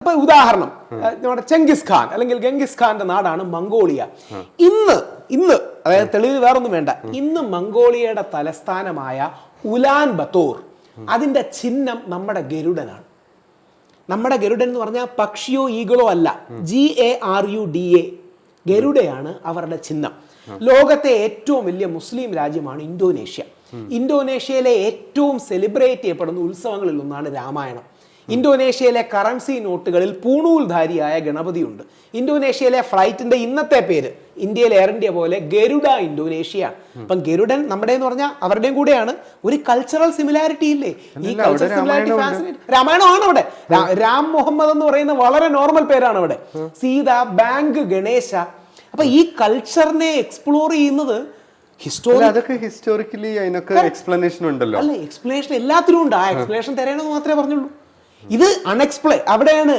ഇപ്പൊ ഉദാഹരണം നമ്മുടെ ചെങ്കിസ് ഖാൻ അല്ലെങ്കിൽ ഗംഗിസ് ഖാന്റെ നാടാണ് മംഗോളിയ. ഇന്ന് അതായത് തെളിവ് വേറൊന്നും വേണ്ട, ഇന്ന് മംഗോളിയയുടെ തലസ്ഥാനമായ ഉലാൻ ബത്തോർ, അതിന്റെ ചിഹ്നം നമ്മുടെ ഗരുഡനാണ്. നമ്മുടെ ഗരുഡൻ എന്ന് പറഞ്ഞാൽ പക്ഷിയോ ഈഗിളോ അല്ല, GARUDA, ഗരുഡയാണ് അവരുടെ ചിഹ്നം. ലോകത്തെ ഏറ്റവും വലിയ മുസ്ലിം രാജ്യമാണ് ഇന്തോനേഷ്യ. ഇന്തോനേഷ്യയിലെ ഏറ്റവും സെലിബ്രേറ്റ് ചെയ്യപ്പെടുന്ന ഉത്സവങ്ങളിൽ ഒന്നാണ് രാമായണം. ഇന്തോനേഷ്യയിലെ കറൻസി നോട്ടുകളിൽ പൂണൂൽധാരിയായ ഗണപതിയുണ്ട്. ഇന്തോനേഷ്യയിലെ ഫ്ലൈറ്റിന്റെ ഇന്നത്തെ പേര് ഇന്ത്യയിലെ എയർ ഇന്ത്യ പോലെ ഗരുഡ ഇന്തോനേഷ്യയാണ്. അപ്പം ഗരുഡൻ നമ്മുടെ എന്ന് പറഞ്ഞാൽ അവരുടെയും കൂടെയാണ്. ഒരു കൾച്ചറൽ സിമിലാരിറ്റി ഇല്ലേ? ഈ കൾച്ചറൽ സിമിലാരിറ്റി ഫാസിനേറ്റ്. രാമായണമാണ് അവിടെ. രാം മുഹമ്മദ് എന്ന് പറയുന്ന വളരെ നോർമൽ പേരാണ് അവിടെ. സീത, ബാങ്ക്, ഗണേശ. അപ്പൊ ഈ കൾച്ചറിനെ എക്സ്പ്ലോർ ചെയ്യുന്നത് ഹിസ്റ്റോറിക്കലി അതിനൊക്കെ എക്സ്പ്ലനേഷൻ ഉണ്ടല്ലോ. അല്ല, എക്സ്പ്ലനേഷൻ എല്ലാത്തിനും ഉണ്ട്. ആ എക്സ്പ്ലനേഷൻ തരണമെന്ന് മാത്രമേ പറഞ്ഞുള്ളൂ. ഇത് അൺഎക്സ്പ്ലെയിൻ. അവിടെയാണ്